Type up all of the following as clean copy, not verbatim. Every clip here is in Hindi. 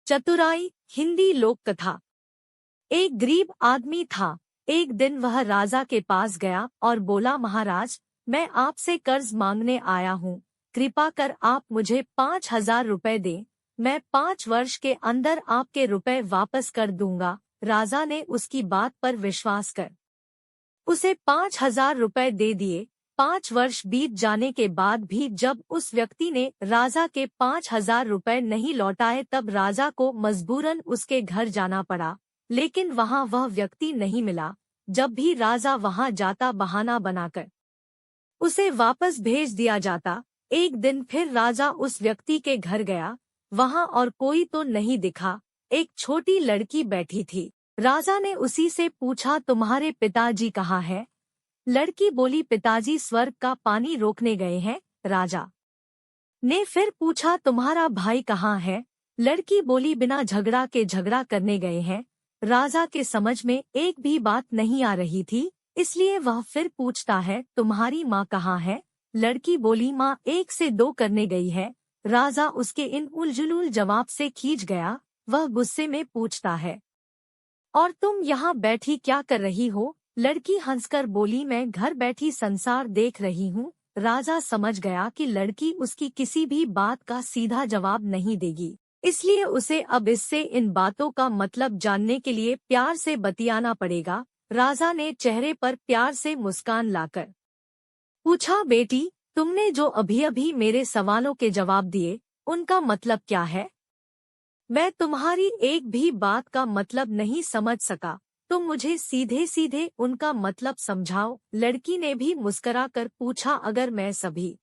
चतुराई हिंदी लोक कथा। एक गरीब आदमी था। एक दिन वह राजा के पास गया और बोला, महाराज, मैं आपसे कर्ज मांगने आया हूँ। कृपा कर आप मुझे 5,000 रुपए दें। मैं 5 वर्ष के अंदर आपके रुपए वापस कर दूंगा। राजा ने उसकी बात पर विश्वास कर उसे 5,000 रुपए दे दिए। 5 वर्ष बीत जाने के बाद भी जब उस व्यक्ति ने राजा के 5,000 रुपए नहीं लौटाए, तब राजा को मजबूरन उसके घर जाना पड़ा। लेकिन वहां वह व्यक्ति नहीं मिला। जब भी राजा वहां जाता, बहाना बनाकर उसे वापस भेज दिया जाता। एक दिन फिर राजा उस व्यक्ति के घर गया। वहां और कोई तो नहीं दिखा। एक छोटी लड़की बैठी थी। राजा ने उसी से पूछा, तुम्हारे पिताजी कहाँ हैं? लड़की बोली, पिताजी स्वर्ग का पानी रोकने गए हैं। राजा ने फिर पूछा, तुम्हारा भाई कहाँ है? लड़की बोली, बिना झगड़ा के झगड़ा करने गए हैं। राजा के समझ में एक भी बात नहीं आ रही थी, इसलिए वह फिर पूछता है, तुम्हारी माँ कहाँ है? लड़की बोली, माँ 1 से 2 करने गई है। राजा उसके इन उलझुल जवाब से खींच गया। वह गुस्से में पूछता है, और तुम यहाँ बैठी क्या कर रही हो? लड़की हंसकर बोली, मैं घर बैठी संसार देख रही हूँ। राजा समझ गया कि लड़की उसकी किसी भी बात का सीधा जवाब नहीं देगी, इसलिए उसे अब इससे इन बातों का मतलब जानने के लिए प्यार से बतियाना पड़ेगा। राजा ने चेहरे पर प्यार से मुस्कान लाकर पूछा, बेटी, तुमने जो अभी अभी मेरे सवालों के जवाब दिए, उनका मतलब क्या है? मैं तुम्हारी एक भी बात का मतलब नहीं समझ सका। तुम मुझे सीधे सीधे उनका मतलब समझाओ। लड़की ने भी मुस्कुराकर पूछा, अगर मैं सभी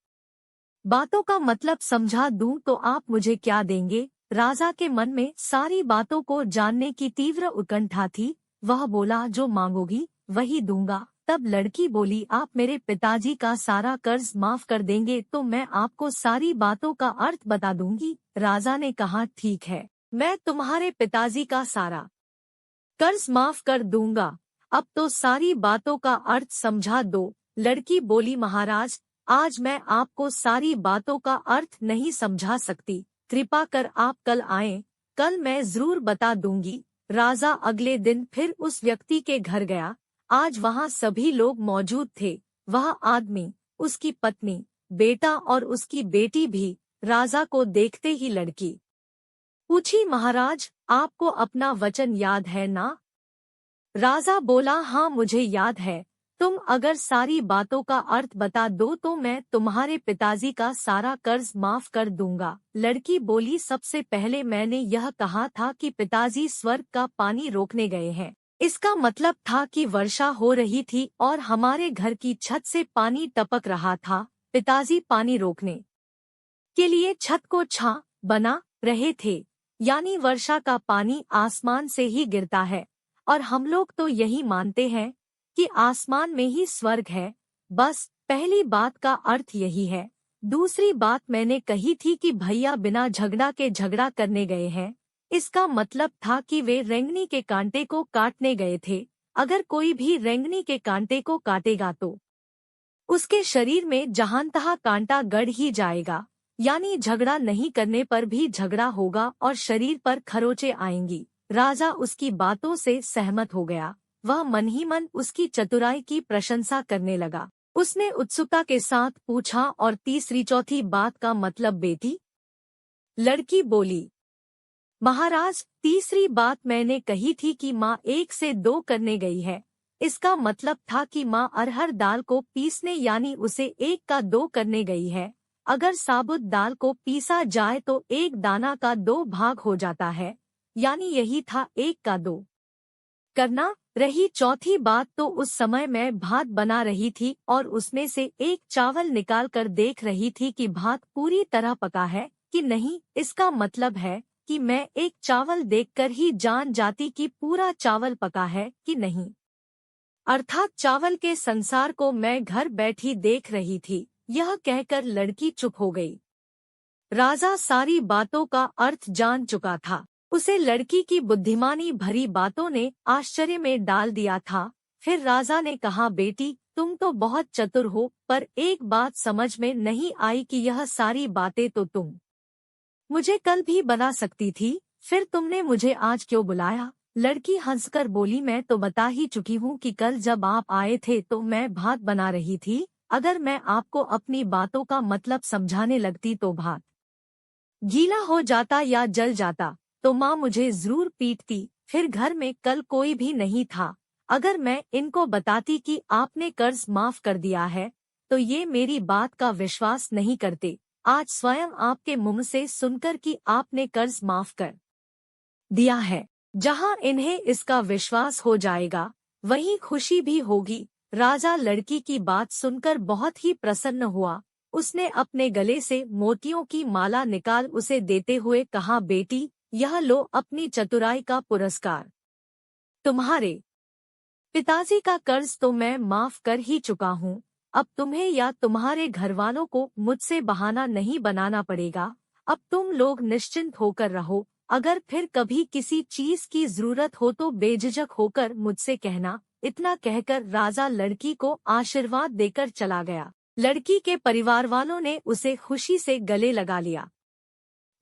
बातों का मतलब समझा दूं तो आप मुझे क्या देंगे? राजा के मन में सारी बातों को जानने की तीव्र उत्कंठा थी। वह बोला, जो मांगोगी वही दूंगा। तब लड़की बोली, आप मेरे पिताजी का सारा कर्ज माफ कर देंगे तो मैं आपको सारी बातों का अर्थ बता दूंगी। राजा ने कहा, ठीक है, मैं तुम्हारे पिताजी का सारा कर्ज माफ कर दूंगा। अब तो सारी बातों का अर्थ समझा दो। लड़की बोली, महाराज, आज मैं आपको सारी बातों का अर्थ नहीं समझा सकती। कृपा कर आप कल आएं, कल मैं जरूर बता दूंगी। राजा अगले दिन फिर उस व्यक्ति के घर गया। आज वहां सभी लोग मौजूद थे। वह आदमी, उसकी पत्नी, बेटा और उसकी बेटी भी। राजा को देखते ही लड़की पूछी, महाराज, आपको अपना वचन याद है ना? राजा बोला, हाँ मुझे याद है। तुम अगर सारी बातों का अर्थ बता दो तो मैं तुम्हारे पिताजी का सारा कर्ज माफ कर दूंगा। लड़की बोली, सबसे पहले मैंने यह कहा था कि पिताजी स्वर्ग का पानी रोकने गए हैं। इसका मतलब था कि वर्षा हो रही थी और हमारे घर की छत से पानी टपक रहा था। पिताजी पानी रोकने के लिए छत को छा बना रहे थे, यानी वर्षा का पानी आसमान से ही गिरता है, और हम लोग तो यही मानते हैं कि आसमान में ही स्वर्ग है। बस पहली बात का अर्थ यही है। दूसरी बात मैंने कही थी कि भैया बिना झगड़ा के झगड़ा करने गए हैं। इसका मतलब था कि वे रेंगनी के कांटे को काटने गए थे। अगर कोई भी रेंगनी के कांटे को काटेगा तो उसके शरीर में जहां-तहां कांटा गड़ ही जाएगा, यानी झगड़ा नहीं करने पर भी झगड़ा होगा और शरीर पर खरोंचे आएंगी। राजा उसकी बातों से सहमत हो गया। वह मन ही मन उसकी चतुराई की प्रशंसा करने लगा। उसने उत्सुकता के साथ पूछा, और तीसरी चौथी बात का मतलब बेटी? लड़की बोली, महाराज, तीसरी बात मैंने कही थी कि माँ 1 से 2 करने गई है। इसका मतलब था कि माँ अरहर दाल को पीसने यानी उसे 1 का 2 करने गई है। अगर साबुत दाल को पीसा जाए तो 1 दाना का 2 भाग हो जाता है, यानी यही था 1 का 2 करना। रही चौथी बात, तो उस समय मैं भात बना रही थी और उसमें से एक चावल निकाल कर देख रही थी कि भात पूरी तरह पका है कि नहीं। इसका मतलब है कि मैं एक चावल देखकर ही जान जाती कि पूरा चावल पका है कि नहीं। अर्थात चावल के संसार को मैं घर बैठी देख रही थी। यह कहकर लड़की चुप हो गई। राजा सारी बातों का अर्थ जान चुका था। उसे लड़की की बुद्धिमानी भरी बातों ने आश्चर्य में डाल दिया था। फिर राजा ने कहा, बेटी, तुम तो बहुत चतुर हो, पर एक बात समझ में नहीं आई कि यह सारी बातें तो तुम मुझे कल भी बना सकती थी। फिर तुमने मुझे आज क्यों बुलाया? लड़की हंसकर बोली, मैं तो बता ही चुकी हूँ कि कल जब आप आए थे तो मैं भात बना रही थी। अगर मैं आपको अपनी बातों का मतलब समझाने लगती तो भात गीला हो जाता या जल जाता तो माँ मुझे जरूर पीटती। फिर घर में कल कोई भी नहीं था। अगर मैं इनको बताती कि आपने कर्ज माफ कर दिया है तो ये मेरी बात का विश्वास नहीं करते। आज स्वयं आपके मुंह से सुनकर कि आपने कर्ज माफ कर दिया है, जहां इन्हें इसका विश्वास हो जाएगा वहीं खुशी भी होगी। राजा लड़की की बात सुनकर बहुत ही प्रसन्न हुआ। उसने अपने गले से मोतियों की माला निकाल उसे देते हुए कहा, बेटी यह लो अपनी चतुराई का पुरस्कार। तुम्हारे पिताजी का कर्ज तो मैं माफ कर ही चुका हूँ। अब तुम्हें या तुम्हारे घरवालों को मुझसे बहाना नहीं बनाना पड़ेगा। अब तुम लोग निश्चिंत होकर रहो। अगर फिर कभी किसी चीज की जरूरत हो तो बेझिझक होकर मुझसे कहना। इतना कहकर राजा लड़की को आशीर्वाद देकर चला गया। लड़की के परिवार वालों ने उसे खुशी से गले लगा लिया।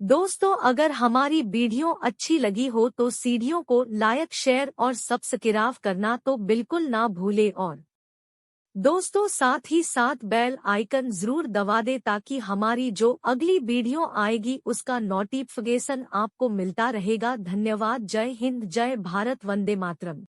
दोस्तों, अगर हमारी वीडियो अच्छी लगी हो तो सीढ़ियों को लाइक, शेयर और सब्सक्राइब करना तो बिल्कुल ना भूले। और दोस्तों साथ ही साथ बेल आइकन जरूर दबा दे ताकि हमारी जो अगली वीडियो आएगी उसका नोटिफिकेशन आपको मिलता रहेगा। धन्यवाद। जय हिंद, जय भारत, वंदे मातरम।